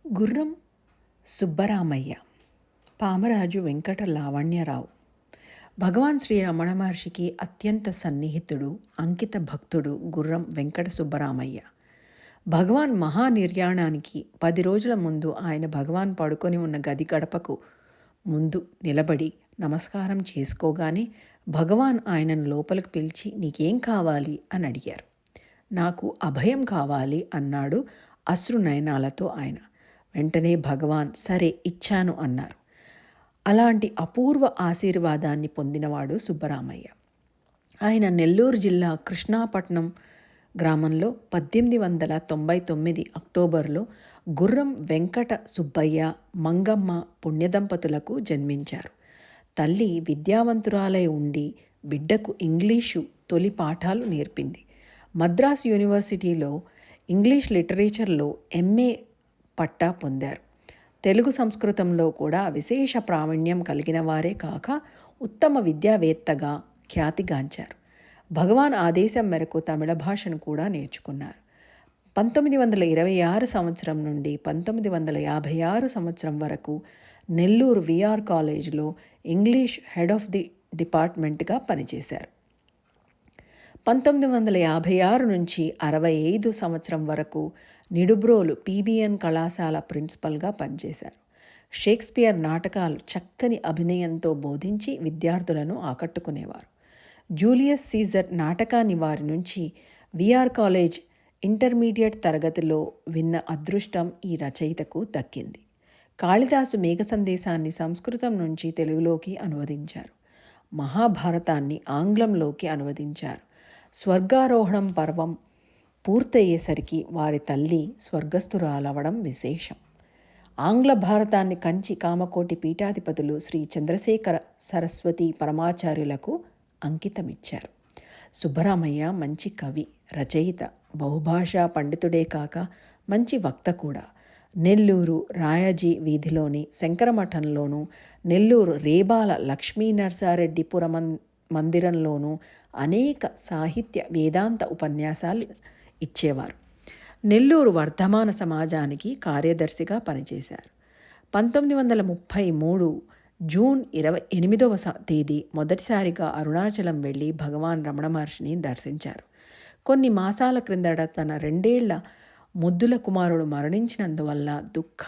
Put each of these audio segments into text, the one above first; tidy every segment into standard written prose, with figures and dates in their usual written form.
గుర్రం సుబ్బరామయ్య, పామరాజు వెంకట లావణ్యరావు. భగవాన్ శ్రీ రమణ మహర్షికి అత్యంత సన్నిహితుడు, అంకిత భక్తుడు గుర్రం వెంకట సుబ్బరామయ్య. భగవాన్ మహానిర్యాణానికి 10 రోజుల ముందు ఆయన భగవాన్ పడుకొని ఉన్న గది గడపకు ముందు నిలబడి నమస్కారం చేసుకోగానే భగవాన్ ఆయనను లోపలికి పిలిచి, నీకేం కావాలి అని అడిగారు. నాకు అభయం కావాలి అన్నాడు అశ్రునయనాలతో ఆయన. వెంటనే భగవాన్ సరే ఇచ్చాను అన్నారు. అలాంటి అపూర్వ ఆశీర్వాదాన్ని పొందినవాడు సుబ్బరామయ్య. ఆయన నెల్లూరు జిల్లా కృష్ణాపట్నం గ్రామంలో 1899 అక్టోబర్లో గుర్రం వెంకట సుబ్బయ్య, మంగమ్మ పుణ్యదంపతులకు జన్మించారు. తల్లి విద్యావంతురాలై ఉండి బిడ్డకు ఇంగ్లీషు తొలి పాఠాలు నేర్పింది. మద్రాస్ యూనివర్సిటీలో ఇంగ్లీష్ లిటరేచర్లో ఎంఏ పట్టా పొందారు. తెలుగు సంస్కృతంలో కూడా విశేష ప్రావీణ్యం కలిగిన వారే కాక ఉత్తమ విద్యావేత్తగా ఖ్యాతిగాంచారు. భగవాన్ ఆదేశం మేరకు తమిళ భాషను కూడా నేర్చుకున్నారు. 1926 సంవత్సరం నుండి 1956 సంవత్సరం వరకు నెల్లూరు విఆర్ కాలేజ్లో ఇంగ్లీష్ హెడ్ ఆఫ్ ది డిపార్ట్మెంట్గా పనిచేశారు. 1956 నుంచి 65 సంవత్సరం వరకు నిడుబ్రోలు పీబీఎన్ కళాశాల ప్రిన్సిపల్గా పనిచేశారు. షేక్స్పియర్ నాటకాలు చక్కని అభినయంతో బోధించి విద్యార్థులను ఆకట్టుకునేవారు. జూలియస్ సీజర్ నాటకాన్ని వారి నుంచి విఆర్ కాలేజ్ ఇంటర్మీడియట్ తరగతిలో విన్న అదృష్టం ఈ రచయితకు దక్కింది. కాళిదాసు మేఘ సందేశాన్ని సంస్కృతం నుంచి తెలుగులోకి అనువదించారు. మహాభారతాన్ని ఆంగ్లంలోకి అనువదించారు. స్వర్గారోహణం పర్వం పూర్తయ్యేసరికి వారి తల్లి స్వర్గస్థురాలవడం విశేషం. ఆంగ్ల భారతాన్ని కంచి కామకోటి పీఠాధిపతులు శ్రీ చంద్రశేఖర సరస్వతి పరమాచార్యులకు అంకితమిచ్చారు. సుబ్బరామయ్య మంచి కవి, రచయిత, బహుభాషా పండితుడే కాక మంచి వక్త కూడా. నెల్లూరు రాయాజీ వీధిలోని శంకరమఠంలోనూ, నెల్లూరు రేబాల లక్ష్మీనరసారెడ్డిపుర మందిరంలోనూ అనేక సాహిత్య వేదాంత ఉపన్యాసాలు ఇచ్చేవారు. నెల్లూరు వర్ధమాన సమాజానికి కార్యదర్శిగా పనిచేశారు. 1933 జూన్ 28వ తేదీ మొదటిసారిగా అరుణాచలం వెళ్ళి భగవాన్ రమణ మహర్షిని దర్శించారు. కొన్ని మాసాల క్రిందట తన 2 ఏళ్ల ముద్దుల కుమారుడు మరణించినందువల్ల దుఃఖ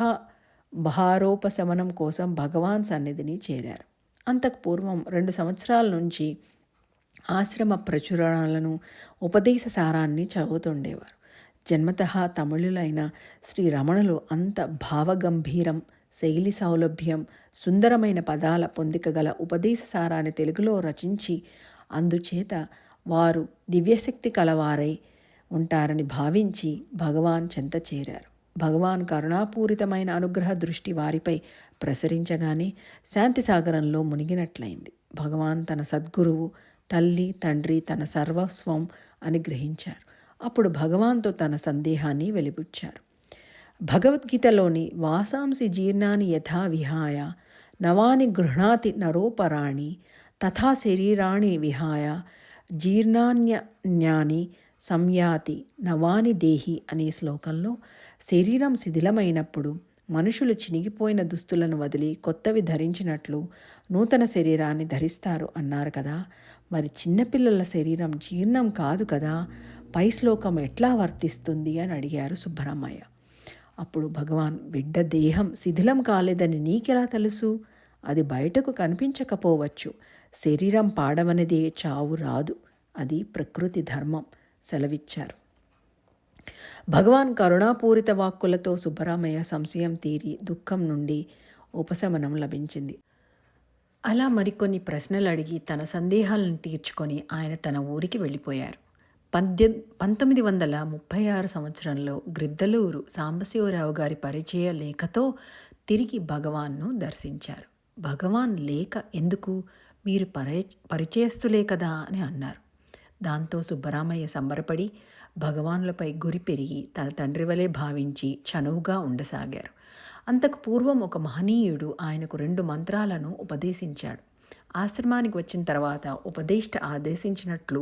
భారోపశమనం కోసం భగవాన్ సన్నిధిని చేరారు. అంతకు పూర్వం 2 సంవత్సరాల నుంచి ఆశ్రమ ప్రచురణలను, ఉపదేశ సారాన్ని చదువుతుండేవారు. జన్మతః తమిళులైన శ్రీ రమణులు అంత భావగంభీరం, శైలి సౌలభ్యం, సుందరమైన పదాల పొందిక గల ఉపదేశ సారాన్ని తెలుగులో రచించి అందుచేత వారు దివ్యశక్తి కలవారై ఉంటారని భావించి భగవాన్ చెంత చేరారు. భగవాన్ కరుణాపూరితమైన అనుగ్రహ దృష్టి వారిపై ప్రసరించగానే శాంతిసాగరంలో మునిగినట్లయింది. భగవాన్ తన సద్గురువు, తల్లి, తండ్రి తన సర్వస్వం అని గ్రహించారు. అప్పుడు భగవాన్తో తన సందేహాన్ని వెలిబుచ్చారు. భగవద్గీతలోని వాసాంసి జీర్ణాని యథా విహాయ నవాని గృహ్ణాతి నరోపరాణి తథా శరీరాణి విహాయ జీర్ణాన్యన్యాని సంయాతి నవాని దేహి అనే శ్లోకంలో శరీరం శిథిలమైనప్పుడు మనుషులు చినిగిపోయిన దుస్తులను వదిలి కొత్తవి ధరించినట్లు నూతన శరీరాన్ని ధరిస్తారు అన్నారు కదా. మరి చిన్నపిల్లల శరీరం జీర్ణం కాదు కదా, పై శ్లోకం ఎట్లా వర్తిస్తుంది అని అడిగారు సుబ్బరామయ్య. అప్పుడు భగవాన్, బిడ్డ దేహం శిథిలం కాలేదని నీకెలా తెలుసు? అది బయటకు కనిపించకపోవచ్చు. శరీరం పాడవనిదే చావు రాదు, అది ప్రకృతి ధర్మం సెలవిచ్చారు. భగవాన్ కరుణాపూరిత వాక్కులతో సుబ్బరామయ్య సంశయం తీరి దుఃఖం నుండి ఉపశమనం లభించింది. అలా మరికొన్ని ప్రశ్నలు అడిగి తన సందేహాలను తీర్చుకొని ఆయన తన ఊరికి వెళ్ళిపోయారు. 1936 సంవత్సరంలో గ్రిద్దలూరు సాంబశివరావు గారి పరిచయ లేఖతో తిరిగి భగవాన్ను దర్శించారు. భగవాన్ లేఖ ఎందుకు, మీరు పరిచయస్తులే కదా అని అన్నారు. దాంతో సుబ్బరామయ్య సంబరపడి భగవాన్లపై గురి పెరిగి తన తండ్రి వలె భావించి చనువుగా ఉండసాగారు. అంతకు పూర్వం ఒక మహనీయుడు ఆయనకు 2 మంత్రాలను ఉపదేశించాడు. ఆశ్రమానికి వచ్చిన తర్వాత ఉపదేష్ట ఆదేశించినట్లు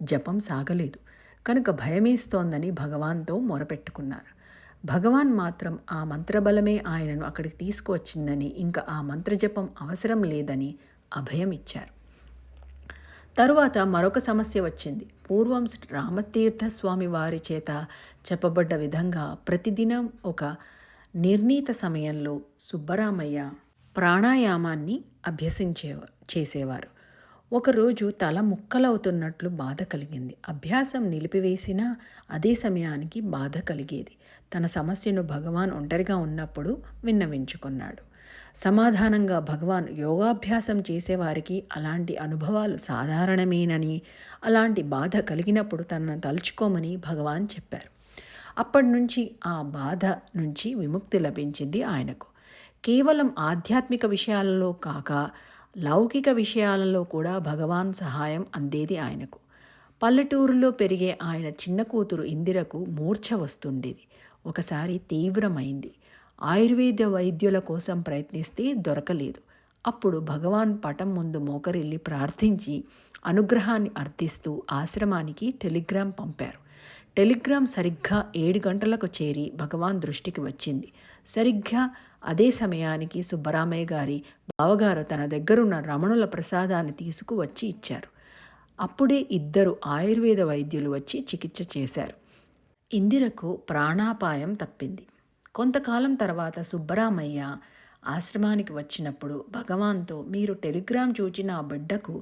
జపం సాగలేదు కనుక భయమేస్తోందని భగవాన్తో మొరపెట్టుకున్నారు. భగవాన్ మాత్రం ఆ మంత్రబలమే ఆయనను అక్కడికి తీసుకువచ్చిందని, ఇంకా ఆ మంత్రజపం అవసరం లేదని అభయం ఇచ్చారు. తరువాత మరొక సమస్య వచ్చింది. పూర్వం రామతీర్థ స్వామి వారి చేత చెప్పబడ్డ విధంగా ప్రతిదినం ఒక నిర్ణీత సమయంలో సుబ్బరామయ్య ప్రాణాయామాన్ని చేసేవారు. ఒకరోజు తల ముక్కలవుతున్నట్లు బాధ కలిగింది. అభ్యాసం నిలిపివేసినా అదే సమయానికి బాధ కలిగేది. తన సమస్యను భగవాన్ ఒంటరిగా ఉన్నప్పుడు విన్నవించుకున్నాడు. సమాధానంగా భగవాన్ యోగాభ్యాసం చేసేవారికి అలాంటి అనుభవాలు సాధారణమేనని, అలాంటి బాధ కలిగినప్పుడు తనను తలుచుకోమని భగవాన్ చెప్పారు. అప్పటి నుంచి ఆ బాధ నుంచి విముక్తి లభించింది ఆయనకు. కేవలం ఆధ్యాత్మిక విషయాలలో కాక లౌకిక విషయాలలో కూడా భగవాన్ సహాయం అందేది ఆయనకు. పల్లెటూరులో పెరిగే ఆయన చిన్న కూతురు ఇందిరకు మూర్ఛ వస్తుండేది. ఒకసారి తీవ్రమైంది. ఆయుర్వేద వైద్యుల కోసం ప్రయత్నిస్తే దొరకలేదు. అప్పుడు భగవాన్ పటం ముందు మోకరిల్లి ప్రార్థించి అనుగ్రహాన్ని అర్థిస్తూ ఆశ్రమానికి టెలిగ్రామ్ పంపారు. టెలిగ్రామ్ సరిగ్గా 7 గంటలకు చేరి భగవాన్ దృష్టికి వచ్చింది. సరిగ్గా అదే సమయానికి సుబ్బరామయ్య గారి బావగారు తన దగ్గరున్న రమణుల ప్రసాదాన్ని తీసుకువచ్చి ఇచ్చారు. అప్పుడే 2 ఆయుర్వేద వైద్యులు వచ్చి చికిత్స చేశారు. ఇందిరకు ప్రాణాపాయం తప్పింది. కొంతకాలం తర్వాత సుబ్బరామయ్య ఆశ్రమానికి వచ్చినప్పుడు భగవాన్తో, మీరు టెలిగ్రామ్ చూచి నా బిడ్డకు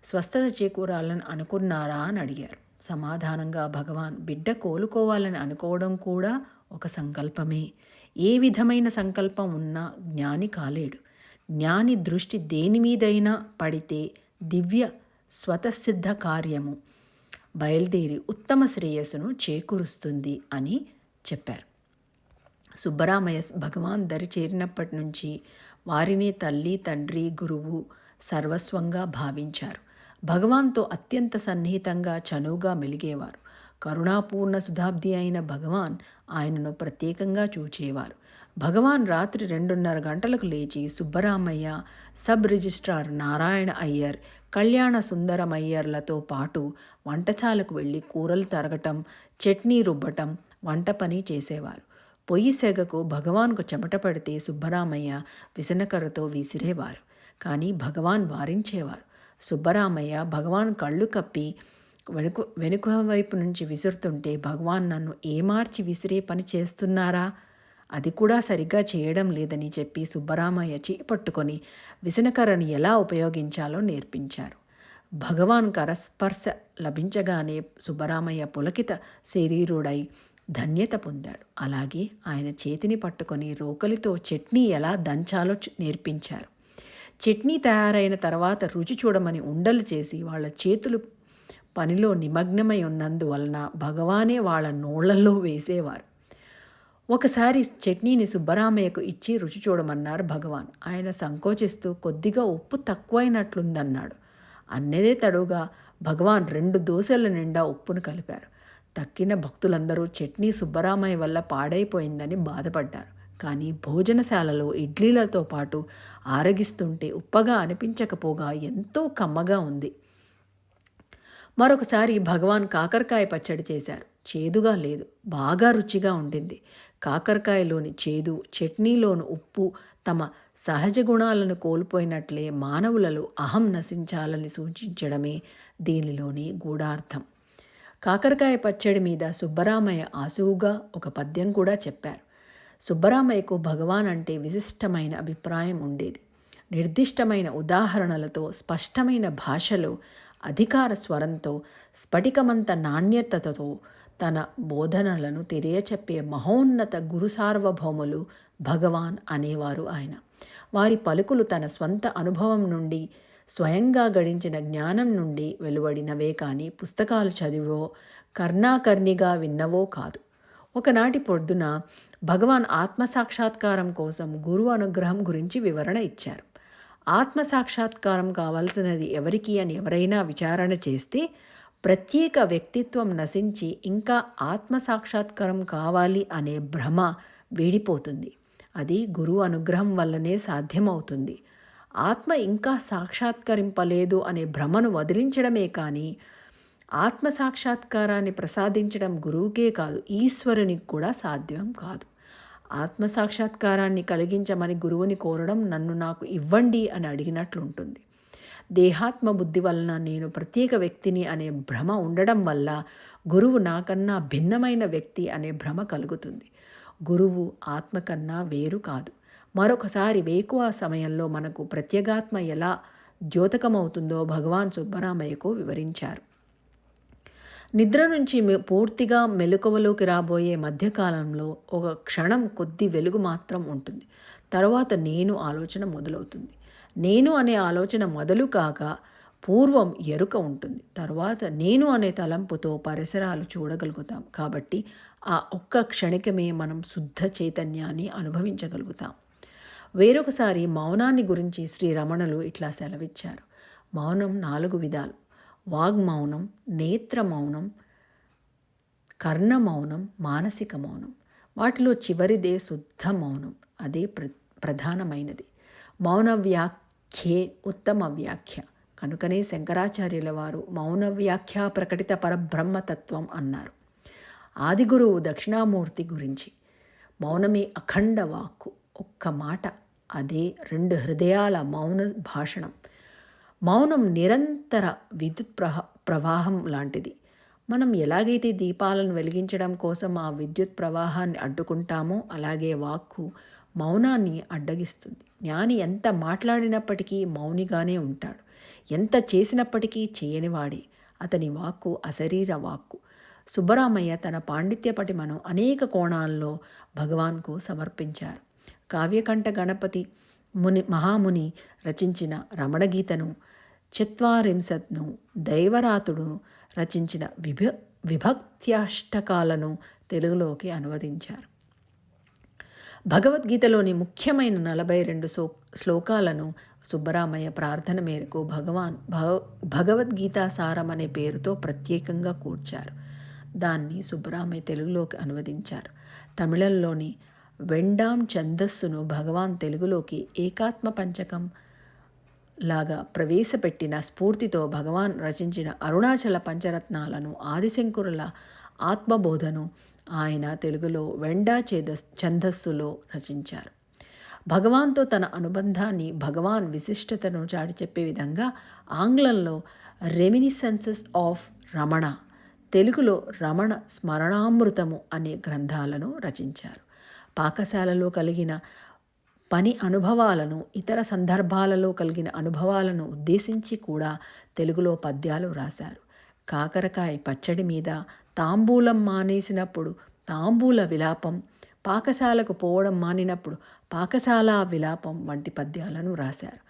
స్వస్థత చేకూరాలని అనుకున్నారా అని అడిగారు. సమాధానంగా భగవాన్, బిడ్డ కోలుకోవాలని అనుకోవడం కూడా ఒక సంకల్పమే. ఏ విధమైన సంకల్పం ఉన్నా జ్ఞాని కాలేడు. జ్ఞాని దృష్టి దేని మీదైనా పడితే దివ్య స్వతసిద్ధ కార్యము బయలుదేరి ఉత్తమ శ్రేయస్సును చేకూరుస్తుంది అని చెప్పారు. సుబ్బరామయ్య భగవాన్ దరి చేరినప్పటి నుంచి వారిని తల్లి, తండ్రి, గురువు సర్వస్వంగా భావించారు. భగవాన్తో అత్యంత సన్నిహితంగా చనువుగా మెలిగేవారు. కరుణాపూర్ణ సుధాబ్ది అయిన భగవాన్ ఆయనను ప్రత్యేకంగా చూచేవారు. భగవాన్ రాత్రి 2:30 గంటలకు లేచి సుబ్బరామయ్య, సబ్ రిజిస్ట్రార్ నారాయణ అయ్యర్, కళ్యాణ సుందరమయ్యర్లతో పాటు వంటశాలకు వెళ్ళి కూరలు తరగటం, చట్నీ రుబ్బటం, వంట పని చేసేవారు. పొయ్యి సెగకు భగవాన్కు చెమట పడితే సుబ్బరామయ్య విసనకర్రతో విసిరేవారు. కానీ భగవాన్ వారించేవారు. సుబ్బరామయ్య భగవాన్ కళ్ళు కప్పి వెనుక వైపు నుంచి విసురుతుంటే, భగవాన్ నన్ను ఏమార్చి విసిరే పని చేస్తున్నారా, అది కూడా సరిగ్గా చేయడం లేదని చెప్పి సుబ్బరామయ్య చేపట్టుకొని విసనకర్రను ఎలా ఉపయోగించాలో నేర్పించారు. భగవాన్ కరస్పర్శ లభించగానే సుబ్బరామయ్య పులకిత శరీరుడై ధన్యత పొందాడు. అలాగే ఆయన చేతిని పట్టుకొని రోకలితో చట్నీ ఎలా దంచాలో నేర్పించారు. చట్నీ తయారైన తర్వాత రుచి చూడమని ఉండలు చేసి వాళ్ళ చేతులు పనిలో నిమగ్నమై ఉన్నందువలన భగవానే వాళ్ళ నోళ్లలో వేసేవారు. ఒకసారి చట్నీని సుబ్బరామయ్యకు ఇచ్చి రుచి చూడమన్నారు భగవాన్. ఆయన సంకోచిస్తూ కొద్దిగా ఉప్పు తక్కువైనట్లుందన్నాడు. అన్నదే తడుగా భగవాన్ 2 దోశల నిండా ఉప్పును కలిపారు. తక్కిన భక్తులందరూ చట్నీ సుబ్బరామయ్య వల్ల పాడైపోయిందని బాధపడ్డారు. కానీ భోజనశాలలో ఇడ్లీలతో పాటు ఆరగిస్తుంటే ఉప్పగా అనిపించకపోగా ఎంతో కమ్మగా ఉంది. మరొకసారి భగవాన్ కాకరకాయ పచ్చడి చేశారు. చేదుగా లేదు, బాగా రుచిగా ఉండింది. కాకరకాయలోని చేదు, చట్నీలోని ఉప్పు తమ సహజ గుణాలను కోల్పోయినట్లే మానవులలో అహం నశించాలని సూచించడమే దీనిలోని గూఢార్థం. కాకరకాయ పచ్చడి మీద సుబ్బరామయ్య ఆసువుగా ఒక పద్యం కూడా చెప్పారు. సుబ్బరామయ్యకు భగవాన్ అంటే విశిష్టమైన అభిప్రాయం ఉండేది. నిర్దిష్టమైన ఉదాహరణలతో, స్పష్టమైన భాషలో, అధికార స్వరంతో, స్ఫటికమంత నాణ్యతతో తన బోధనలను తెలియచెప్పే మహోన్నత గురు సార్వభౌములు భగవాన్ అనేవారు ఆయన. వారి పలుకులు తన స్వంత అనుభవం నుండి, స్వయంగా గడించిన జ్ఞానం నుండి వెలువడినవే కానీ పుస్తకాలు చదివో కర్ణాకర్ణిగా విన్నవో కాదు. ఒకనాటి పొద్దున భగవాన్ ఆత్మసాక్షాత్కారం కోసం గురు అనుగ్రహం గురించి వివరణ ఇచ్చారు. ఆత్మసాక్షాత్కారం కావాల్సినది ఎవరికి అని ఎవరైనా విచారణ చేస్తే ప్రత్యేక వ్యక్తిత్వం నశించి ఇంకా ఆత్మసాక్షాత్కారం కావాలి అనే భ్రమ వీడిపోతుంది. అది గురువు అనుగ్రహం వల్లనే సాధ్యమవుతుంది. ఆత్మ ఇంకా సాక్షాత్కరింపలేదు అనే భ్రమను వదిలించడమే కానీ ఆత్మసాక్షాత్కారాన్ని ప్రసాదించడం గురువుకే కాదు, ఈశ్వరునికి కూడా సాధ్యం కాదు. ఆత్మసాక్షాత్కారాన్ని కలిగించమని గురువుని కోరడం నన్ను నాకు ఇవ్వండి అని అడిగినట్లుంటుంది. దేహాత్మ బుద్ధి వలన నేను ప్రత్యేక వ్యక్తిని అనే భ్రమ ఉండడం వల్ల గురువు నాకన్నా భిన్నమైన వ్యక్తి అనే భ్రమ కలుగుతుంది. గురువు ఆత్మ కన్నా వేరు కాదు. మరొకసారి వేకువ సమయంలో మనకు ప్రత్యేగాత్మ ఎలా ద్యోతకమవుతుందో భగవాన్ సుబ్బరామయ్యకు వివరించారు. నిద్ర నుంచి పూర్తిగా మెలకువలోకి రాబోయే మధ్యకాలంలో ఒక క్షణం కొద్ది వెలుగు మాత్రం ఉంటుంది. తర్వాత నేను ఆలోచన మొదలవుతుంది. నేను అనే ఆలోచన మొదలు కాక పూర్వం ఎరుక ఉంటుంది. తర్వాత నేను అనే తలంపుతో పరిసరాలు చూడగలుగుతాం. కాబట్టి ఆ ఒక్క క్షణికమే మనం శుద్ధ చైతన్యాన్ని అనుభవించగలుగుతాం. వేరొకసారి మౌనాన్ని గురించి శ్రీ రమణులు ఇట్లా సెలవిచ్చారు. మౌనం 4 విధాలు: వాగ్మౌనం, నేత్ర మౌనం, కర్ణ మౌనం, మానసిక మౌనం. వాటిలో చివరిదే శుద్ధ మౌనం. అదే ప్రధానమైనది. మౌన వ్యాఖ్యే ఉత్తమ వ్యాఖ్య. కనుకనే శంకరాచార్యుల వారు మౌన వ్యాఖ్య ప్రకటిత పరబ్రహ్మతత్వం అన్నారు. ఆదిగురువు దక్షిణామూర్తి గురించి మౌనమే అఖండ వాక్కు, ఒక్క మాట, అదే 2 హృదయాల మౌన భాషణం. మౌనం నిరంతర విద్యుత్ ప్రవాహం లాంటిది. మనం ఎలాగైతే దీపాలను వెలిగించడం కోసం ఆ విద్యుత్ ప్రవాహాన్ని అడ్డుకుంటామో అలాగే వాక్కు మౌనాన్ని అడ్డగిస్తుంది. జ్ఞాని ఎంత మాట్లాడినప్పటికీ మౌనిగానే ఉంటాడు. ఎంత చేసినప్పటికీ చేయనివాడే. అతని వాక్కు అశరీర వాక్కు. సుబ్బరామయ్య తన పాండిత్య పటిమను అనేక కోణాల్లో భగవాన్కు సమర్పించారు. కావ్యకంఠ గణపతి మహాముని రచించిన రమణగీతను, చత్వారింశత్ను, దైవరాతుడు రచించిన విభక్త్యాష్టకాలను తెలుగులోకి అనువదించారు. భగవద్గీతలోని ముఖ్యమైన 42 శ్లోకాలను సుబ్బరామయ్య ప్రార్థన మేరకు భగవద్గీతా సారం అనే పేరుతో ప్రత్యేకంగా కూర్చారు. దాన్ని సుబ్బరామయ్య తెలుగులోకి అనువదించారు. తమిళంలోని వెండాం ఛందస్సును భగవాన్ తెలుగులోకి ఏకాత్మ పంచకం లాగా ప్రవేశపెట్టిన స్ఫూర్తితో భగవాన్ రచించిన అరుణాచల పంచరత్నాలను, ఆదిశంకరుల ఆత్మబోధను ఆయన తెలుగులో వెండా ఛందస్సులో రచించారు. భగవాన్తో తన అనుబంధాన్ని, భగవాన్ విశిష్టతను చాటి చెప్పే విధంగా ఆంగ్లంలో రెమినిసెన్సెస్ ఆఫ్ రమణ, తెలుగులో రమణ స్మరణామృతము అనే గ్రంథాలను రచించారు. పాకశాలలో కలిగిన పని అనుభవాలను, ఇతర సందర్భాలలో కలిగిన అనుభవాలను ఉద్దేశించి కూడా తెలుగులో పద్యాలు రాశారు. కాకరకాయ పచ్చడి మీద తాంబూలం మానేసినప్పుడు తాంబూల విలాపం, పాకశాలకు పోవడం మానినప్పుడు పాకశాల విలాపం వంటి పద్యాలను రాశారు.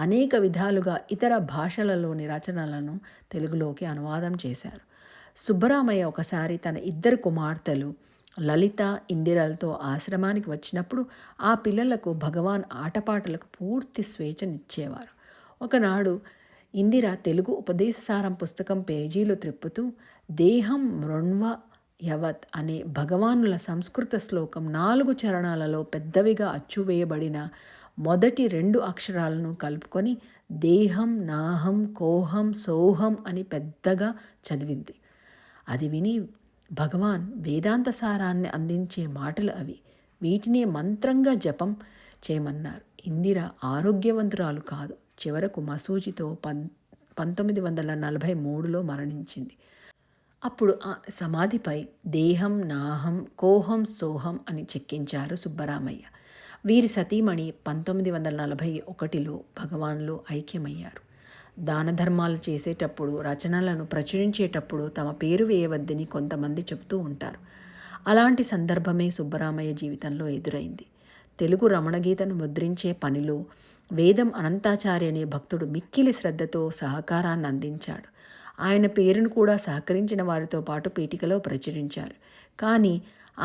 అనేక విధాలుగా ఇతర భాషలలోని రచనలను తెలుగులోకి అనువాదం చేశారు. సుబ్బరామయ్య ఒకసారి తన 2 కుమార్తెలు లలిత, ఇందిరలతో ఆశ్రమానికి వచ్చినప్పుడు ఆ పిల్లలకు భగవాన్ ఆటపాటలకు పూర్తి స్వేచ్ఛనిచ్చేవారు. ఒకనాడు ఇందిర తెలుగు ఉపదేశసారం పుస్తకం పేజీలు త్రిప్పుతూ దేహం మృణ్వ యవత్ అనే భగవానుల సంస్కృత శ్లోకం 4 చరణాలలో పెద్దవిగా అచ్చువేయబడిన మొదటి 2 అక్షరాలను కలుపుకొని దేహం, నాహం, కోహం, సోహం అని పెద్దగా చదివింది. అది విని భగవాన్ వేదాంత సారాన్ని అందించే మాటలు అవి, వీటినే మంత్రంగా జపం చేయమన్నారు. ఇందిర ఆరోగ్యవంతురాలు కాదు. చివరకు మసూజితో 1943లో మరణించింది. అప్పుడు ఆ సమాధిపై దేహం, నాహం, కోహం, సోహం అని చెక్కించారు సుబ్బరామయ్య. వీరి సతీమణి 1941లో భగవాన్లో ఐక్యమయ్యారు. దాన ధర్మాలు చేసేటప్పుడు, రచనలను ప్రచురించేటప్పుడు తమ పేరు వేయవద్దని కొంతమంది చెబుతూ ఉంటారు. అలాంటి సందర్భమే సుబ్బరామయ్య జీవితంలో ఎదురైంది. తెలుగు రమణగీతను ముద్రించే పనిలో వేదం అనంతాచార్య అనే భక్తుడు మిక్కిలి శ్రద్ధతో సహకారాన్ని అందించాడు. ఆయన పేరును కూడా సహకరించిన వారితో పాటు పీఠికలో ప్రచురించారు. కానీ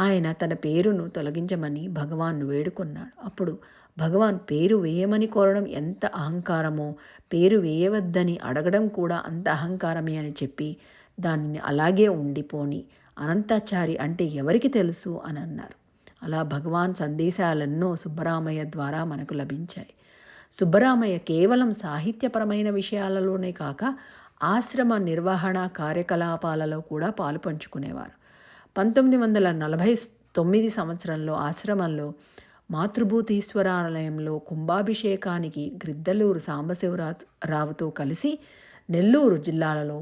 ఆయన తన పేరును తొలగించమని భగవాన్ను వేడుకొన్నాడు. అప్పుడు భగవాన్ పేరు వేయమని కోరడం ఎంత అహంకారమో, పేరు వేయవద్దని అడగడం కూడా అంత అహంకారమే అని చెప్పి దానిని అలాగే ఉండిపోని, అనంతాచారి అంటే ఎవరికి తెలుసు అని అన్నారు. అలా భగవాన్ సందేశాలెన్నో సుబ్బరామయ్య ద్వారా మనకు లభించాయి. సుబ్బరామయ్య కేవలం సాహిత్యపరమైన విషయాలలోనే కాక ఆశ్రమ నిర్వహణ కార్యకలాపాలలో కూడా పాలు పంచుకునేవారు. 1949 సంవత్సరంలో ఆశ్రమంలో మాతృభూతీశ్వరాలయంలో కుంభాభిషేకానికి గ్రిద్దలూరు సాంబశివరావుతో కలిసి నెల్లూరు జిల్లాలలో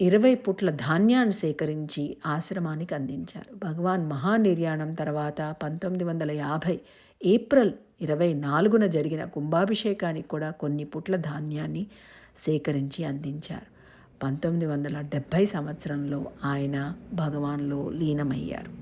20 పుట్ల ధాన్యాన్ని సేకరించి ఆశ్రమానికి అందించారు. భగవాన్ మహానిర్యాణం తర్వాత 1950 ఏప్రిల్ 24న జరిగిన కుంభాభిషేకానికి కూడా కొన్ని పుట్ల ధాన్యాన్ని సేకరించి అందించారు. 1970 సంవత్సరంలో ఆయన భగవాన్లో లీనమయ్యారు.